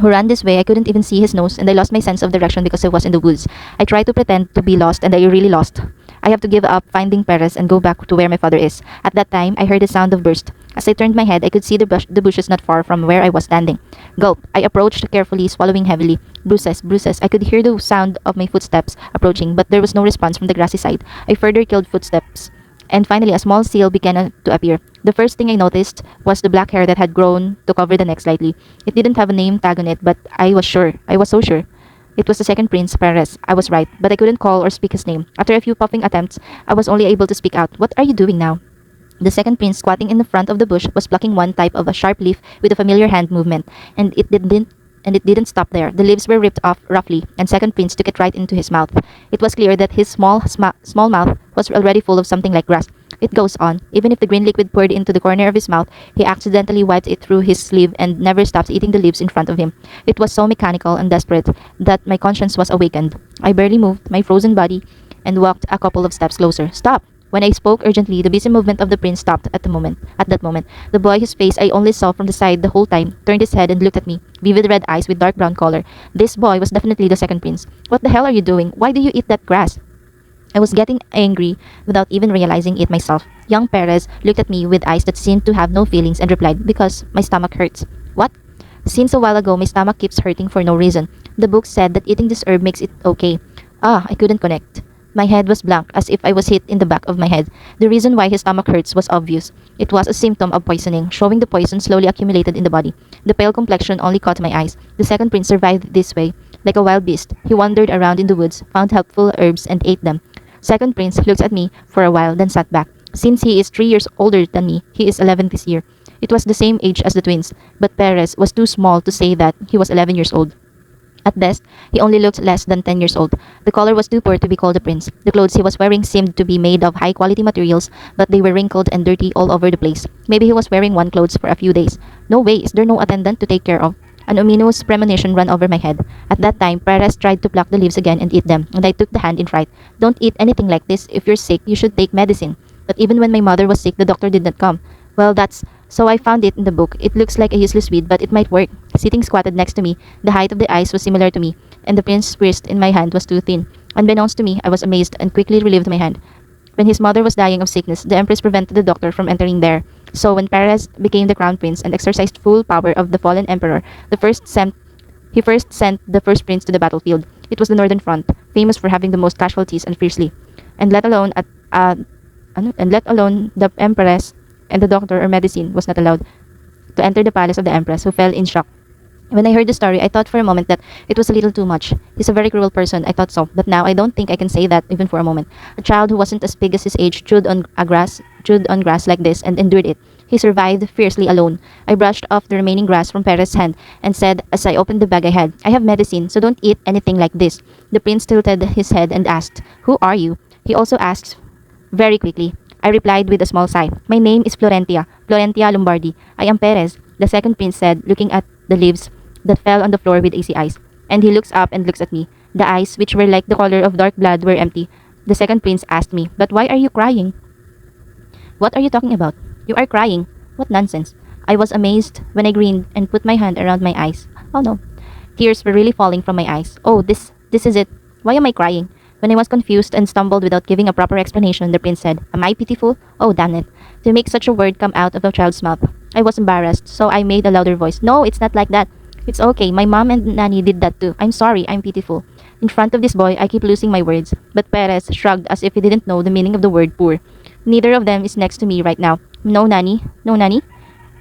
who ran this way, I couldn't even see his nose, and I lost my sense of direction because I was in the woods. I tried to pretend to be lost, and I really lost. I have to give up finding Perez and go back to where my father is. At that time, I heard a sound of burst. As I turned my head, I could see the bushes not far from where I was standing. Gulp. I approached carefully, swallowing heavily. Bruises, bruises. I could hear the sound of my footsteps approaching, but there was no response from the grassy side. I further killed footsteps. And finally, a small seal began to appear. The first thing I noticed was the black hair that had grown to cover the neck slightly. It didn't have a name tag on it, but I was sure. I was so sure. It was the second prince, Perez. I was right, but I couldn't call or speak his name. After a few puffing attempts, I was only able to speak out. What are you doing now? The second prince, squatting in the front of the bush, was plucking one type of a sharp leaf with a familiar hand movement, and it didn't stop there. The leaves were ripped off roughly, and second prince took it right into his mouth. It was clear that his small mouth was already full of something like grass. It goes on. Even if the green liquid poured into the corner of his mouth, he accidentally wiped it through his sleeve and never stopped eating the leaves in front of him. It was so mechanical and desperate that my conscience was awakened. I barely moved my frozen body and walked a couple of steps closer. Stop! When I spoke urgently, the busy movement of the prince stopped at that moment. The boy, whose face I only saw from the side the whole time, turned his head and looked at me, vivid red eyes with dark brown color. This boy was definitely the second prince. What the hell are you doing? Why do you eat that grass? I was getting angry without even realizing it myself. Young Perez looked at me with eyes that seemed to have no feelings and replied, because my stomach hurts. What? Since a while ago, my stomach keeps hurting for no reason. The book said that eating this herb makes it okay. I couldn't connect. My head was blank, as if I was hit in the back of my head. The reason why his stomach hurts was obvious. It was a symptom of poisoning, showing the poison slowly accumulated in the body. The pale complexion only caught my eyes. The second prince survived this way. Like a wild beast, he wandered around in the woods, found helpful herbs, and ate them. Second prince looked at me for a while, then sat back. Since he is 3 years older than me, he is 11 this year. It was the same age as the twins, but Perez was too small to say that he was 11 years old. At best, he only looked less than 10 years old. The color was too poor to be called a prince. The clothes he was wearing seemed to be made of high-quality materials, but they were wrinkled and dirty all over the place. Maybe he was wearing one clothes for a few days. No way, is there no attendant to take care of? An ominous premonition ran over my head. At that time, Perez tried to pluck the leaves again and eat them, and I took the hand in fright. Don't eat anything like this. If you're sick, you should take medicine. But even when my mother was sick, the doctor did not come. Well, so I found it in the book. It looks like a useless weed, but it might work. Sitting squatted next to me, the height of the eyes was similar to me, and the prince's wrist in my hand was too thin. Unbeknownst to me, I was amazed and quickly relieved my hand. When his mother was dying of sickness, the empress prevented the doctor from entering there. So when Perez became the crown prince and exercised full power of the fallen emperor, he first sent the first prince to the battlefield. It was the Northern Front, famous for having the most casualties and fiercely, and let alone the empress and the doctor or medicine was not allowed to enter the palace of the empress, who fell in shock. When I heard the story, I thought for a moment that it was a little too much. He's a very cruel person, I thought so, but now I don't think I can say that even for a moment. A child who wasn't as big as his age chewed on grass like this and endured it. He survived fiercely alone. I brushed off the remaining grass from Perez's hand and said as I opened the bag I had, I have medicine, so don't eat anything like this. The prince tilted his head and asked, Who are you? He also asked very quickly. I replied with a small sigh. My name is Florentia Lombardi. I am Perez, the second prince said, looking at the leaves that fell on the floor with easy eyes. And he looks up and looks at me. The eyes, which were like the color of dark blood, were empty. The second prince asked me, But why are you crying? What are you talking about? You are crying. What nonsense. I was amazed when I grinned and put my hand around my eyes. Oh no. Tears were really falling from my eyes. Oh, this is it. Why am I crying? When I was confused and stumbled without giving a proper explanation, the prince said, Am I pitiful? Oh, damn it. To make such a word come out of a child's mouth. I was embarrassed, so I made a louder voice. No, it's not like that. It's okay. My mom and nanny did that too. I'm sorry. I'm pitiful. In front of this boy, I keep losing my words. But Perez shrugged as if he didn't know the meaning of the word poor. Neither of them is next to me right now. No, Nanny. No, Nanny.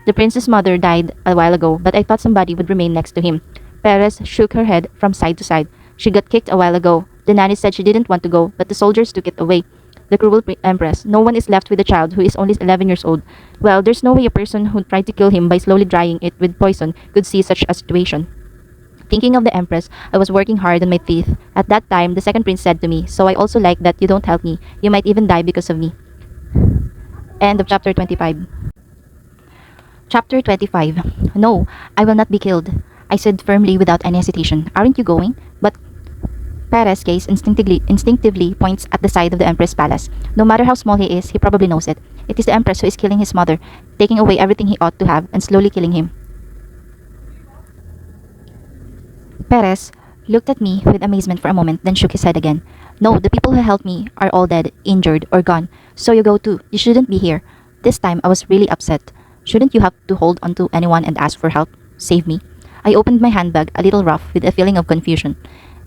The prince's mother died a while ago, but I thought somebody would remain next to him. Perez shook her head from side to side. She got kicked a while ago. The nanny said she didn't want to go, but the soldiers took it away. The cruel empress. No one is left with a child who is only 11 years old. Well, there's no way a person who tried to kill him by slowly drying it with poison could see such a situation. Thinking of the empress, I was working hard on my teeth. At that time, the second prince said to me, "So I also like that you don't help me. You might even die because of me." End of chapter 25. Chapter 25. No, I will not be killed, I said firmly without any hesitation. Aren't you going? But Perez gaze instinctively points at the side of the Empress Palace. No matter how small he is, he probably knows it. It is the Empress who is killing his mother, taking away everything he ought to have, and slowly killing him. Perez looked at me with amazement for a moment, then shook his head again. No, the people who helped me are all dead, injured, or gone. So you go too. You shouldn't be here. This time I was really upset. Shouldn't you have to hold onto anyone and ask for help? Save me. I opened my handbag, a little rough, with a feeling of confusion,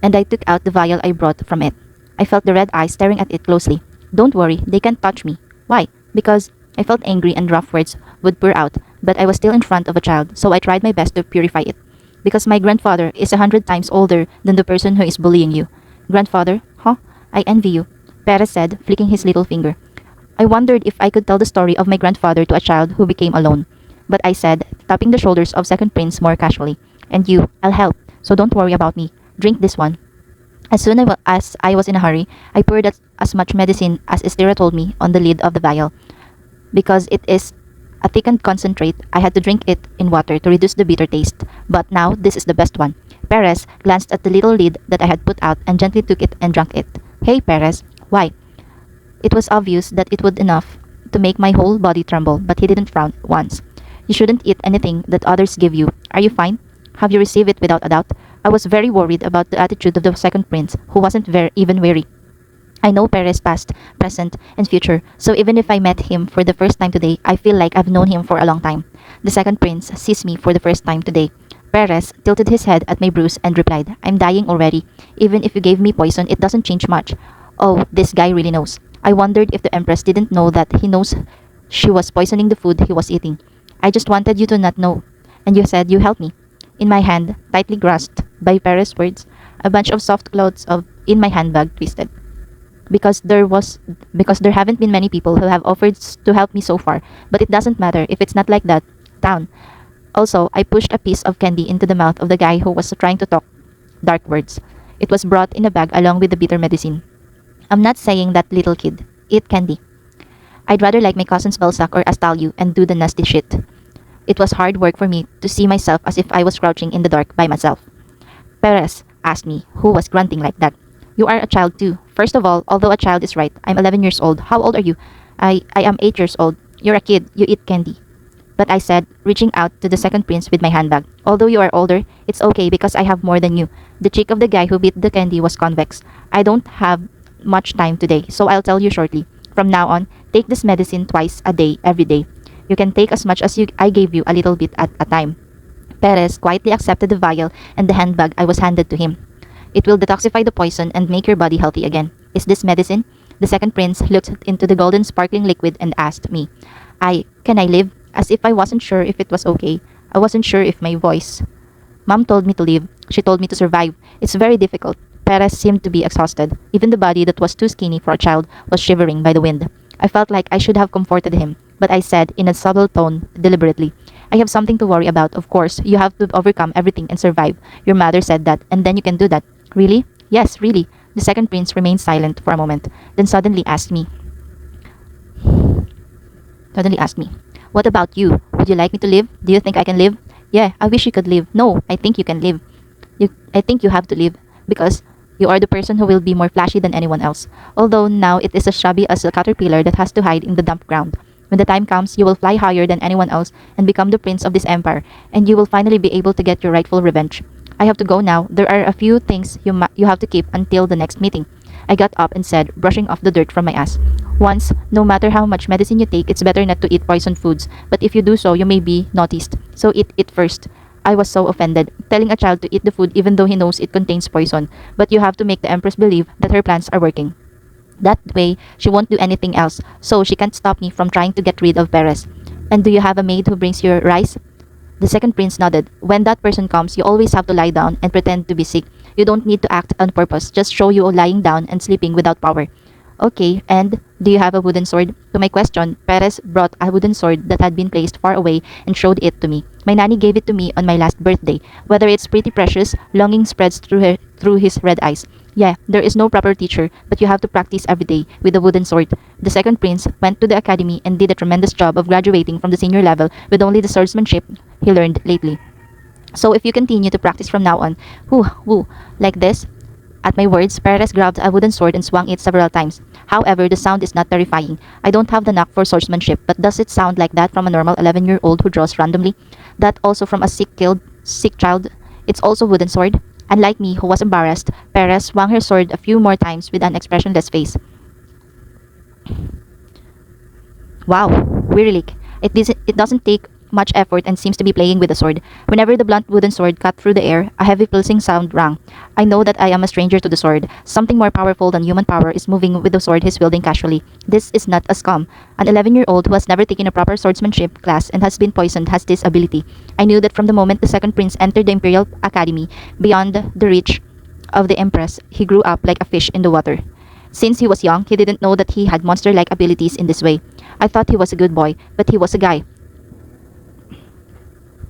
and I took out the vial I brought from it. I felt the red eyes staring at it closely. Don't worry, they can't touch me. Why? Because I felt angry and rough words would pour out, but I was still in front of a child, so I tried my best to purify it. Because my grandfather is 100 times older than the person who is bullying you. Grandfather? Huh? I envy you, Perez said, flicking his little finger. I wondered if I could tell the story of my grandfather to a child who became alone. But I said, tapping the shoulders of second prince more casually, and you, I'll help, so don't worry about me. Drink this one. As soon as I was in a hurry, I poured as much medicine as Estera told me on the lid of the vial. Because it is a thickened concentrate, I had to drink it in water to reduce the bitter taste. But now, this is the best one. Perez glanced at the little lid that I had put out and gently took it and drank it. Hey, Perez. Why? It was obvious that it would enough to make my whole body tremble, but he didn't frown once. You shouldn't eat anything that others give you. Are you fine? Have you received it without a doubt? I was very worried about the attitude of the second prince, who wasn't even wary. I know Perez past, present, and future, so even if I met him for the first time today, I feel like I've known him for a long time. The second prince sees me for the first time today. Perez tilted his head at my bruise and replied, I'm dying already. Even if you gave me poison, it doesn't change much. Oh, this guy really knows. I wondered if the Empress didn't know that he knows she was poisoning the food he was eating. I just wanted you to not know. And you said you helped me. In my hand, tightly grasped by Perez's words, a bunch of soft clothes in my handbag twisted. Because there haven't been many people who have offered to help me so far, but it doesn't matter if it's not like that. Down. Also, I pushed a piece of candy into the mouth of the guy who was trying to talk dark words. It was brought in a bag along with the bitter medicine. I'm not saying that little kid. Eat candy. I'd rather like my cousins Balzac or Astalio and do the nasty shit. It was hard work for me to see myself as if I was crouching in the dark by myself. Perez asked me, who was grunting like that. You are a child too. First of all, although a child is right, I'm 11 years old. How old are you? I am 8 years old. You're a kid. You eat candy. But I said, reaching out to the second prince with my handbag. Although you are older, it's okay because I have more than you. The cheek of the guy who bit the candy was convex. I don't have much time today, so I'll tell you shortly. From now on, take this medicine twice a day, every day. You can take as much as I gave you, a little bit at a time. Perez quietly accepted the vial and the handbag I was handed to him. It will detoxify the poison and make your body healthy again. Is this medicine? The second prince looked into the golden sparkling liquid and asked me, Can I live? As if I wasn't sure if it was okay. I wasn't sure if my voice. Mom told me to live. She told me to survive. It's very difficult. Perez seemed to be exhausted. Even the body that was too skinny for a child was shivering by the wind. I felt like I should have comforted him, but I said in a subtle tone, deliberately, I have something to worry about, of course. You have to overcome everything and survive. Your mother said that, and then you can do that. Really? Yes, really. The second prince remained silent for a moment, then suddenly asked me, What about you? Would you like me to live? Do you think I can live? Yeah, I wish you could live. No, I think you can live. I think you have to live, because you are the person who will be more flashy than anyone else. Although now it is as shabby as a caterpillar that has to hide in the damp ground. When the time comes, you will fly higher than anyone else and become the prince of this empire, and you will finally be able to get your rightful revenge. I have to go now. There are a few things you have to keep until the next meeting. I got up and said, brushing off the dirt from my ass. Once, no matter how much medicine you take, it's better not to eat poisoned foods. But if you do so, you may be noticed. So eat it first. I was so offended, telling a child to eat the food even though he knows it contains poison. But you have to make the Empress believe that her plans are working. That way, she won't do anything else, so she can't stop me from trying to get rid of Perez. And do you have a maid who brings your rice? The second prince nodded. When that person comes, you always have to lie down and pretend to be sick. You don't need to act on purpose, just show you lying down and sleeping without power. Okay, and do you have a wooden sword? To my question, Perez brought a wooden sword that had been placed far away and showed it to me. My nanny gave it to me on my last birthday. Whether it's pretty precious, longing spreads through his red eyes. Yeah, there is no proper teacher, but you have to practice every day with a wooden sword. The second prince went to the academy and did a tremendous job of graduating from the senior level with only the swordsmanship he learned lately. So if you continue to practice from now on, whoo, like this, at my words, Perez grabbed a wooden sword and swung it several times. However, the sound is not terrifying. I don't have the knack for swordsmanship, but does it sound like that from a normal 11-year-old who draws randomly? That also from a sick child? It's also wooden sword? Unlike me, who was embarrassed, Perez swung her sword a few more times with an expressionless face. Wow, wearily. It doesn't take much effort and seems to be playing with the sword. Whenever the blunt wooden sword cut through the air, a heavy pulsing sound rang. I know that I am a stranger to the sword. Something more powerful than human power is moving with the sword he's wielding casually. This is not a scum. An 11-year-old who has never taken a proper swordsmanship class and has been poisoned has this ability. I knew that from the moment the second prince entered the Imperial Academy, beyond the reach of the Empress, he grew up like a fish in the water. Since he was young, he didn't know that he had monster-like abilities in this way. I thought he was a good boy, but he was a guy.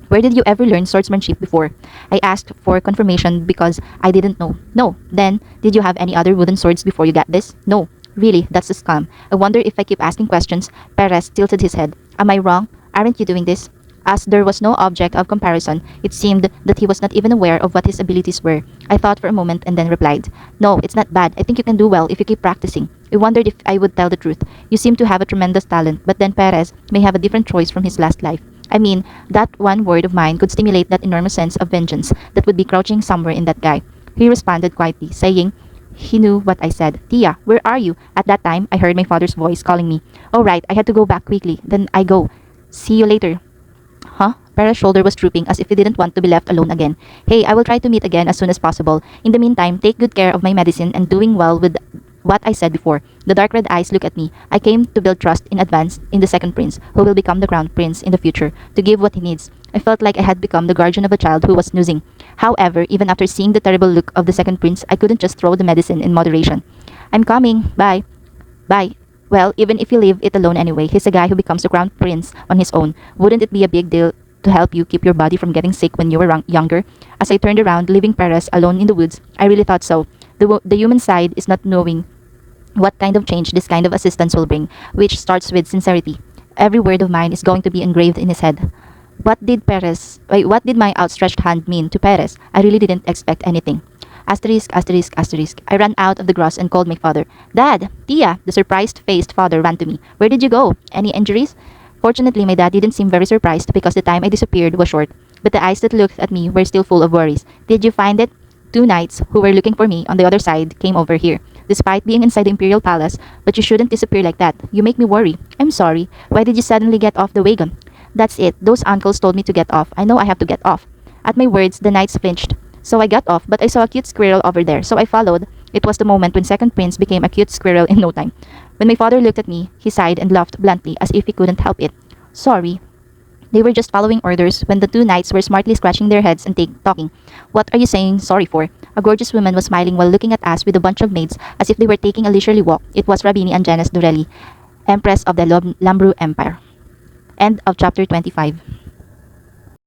Where did you ever learn swordsmanship before? I asked for confirmation because I didn't know. No. Then, did you have any other wooden swords before you got this? No. Really, that's a scam. I wonder if I keep asking questions. Perez tilted his head. Am I wrong? Aren't you doing this? As there was no object of comparison, it seemed that he was not even aware of what his abilities were. I thought for a moment and then replied, No, it's not bad. I think you can do well if you keep practicing. I wondered if I would tell the truth. You seem to have a tremendous talent, but then Perez may have a different choice from his last life. I mean, that one word of mine could stimulate that enormous sense of vengeance that would be crouching somewhere in that guy. He responded quietly, saying, he knew what I said. Tia, where are you? At that time, I heard my father's voice calling me. Oh, right, I had to go back quickly. Then I go. See you later. Huh? Perez's shoulder was drooping as if he didn't want to be left alone again. Hey, I will try to meet again as soon as possible. In the meantime, take good care of my medicine and doing well with what I said before. The dark red eyes look at me. I came to build trust in advance in the second prince, who will become the crown prince in the future, to give what he needs. I felt like I had become the guardian of a child who was snoozing. However, even after seeing the terrible look of the second prince, I couldn't just throw the medicine in moderation. I'm coming. Bye. Bye. Well, even if you leave it alone anyway, he's a guy who becomes the crown prince on his own. Wouldn't it be a big deal to help you keep your body from getting sick when you were younger? As I turned around, leaving Perez alone in the woods, I really thought so. The human side is not knowing what kind of change this kind of assistance will bring, which starts with sincerity. Every word of mine is going to be engraved in his head. What did my outstretched hand mean to Perez? I really didn't expect anything. Asterisk, asterisk, asterisk. I ran out of the grass and called my father. Dad! Tia! The surprised-faced father ran to me. Where did you go? Any injuries? Fortunately, my dad didn't seem very surprised because the time I disappeared was short, but the eyes that looked at me were still full of worries. Did you find it? 2 knights who were looking for me on the other side came over here, despite being inside the Imperial Palace, but you shouldn't disappear like that. You make me worry. I'm sorry. Why did you suddenly get off the wagon? That's it. Those uncles told me to get off. I know I have to get off. At my words, the knights flinched. So I got off, but I saw a cute squirrel over there, so I followed. It was the moment when second prince became a cute squirrel in no time. When my father looked at me, he sighed and laughed bluntly as if he couldn't help it. Sorry. They were just following orders when the 2 knights were smartly scratching their heads and talking. What are you saying sorry for? A gorgeous woman was smiling while looking at us with a bunch of maids as if they were taking a leisurely walk. It was Rabini Angenes Durelli, Empress of the Lambru Empire. End of chapter 25.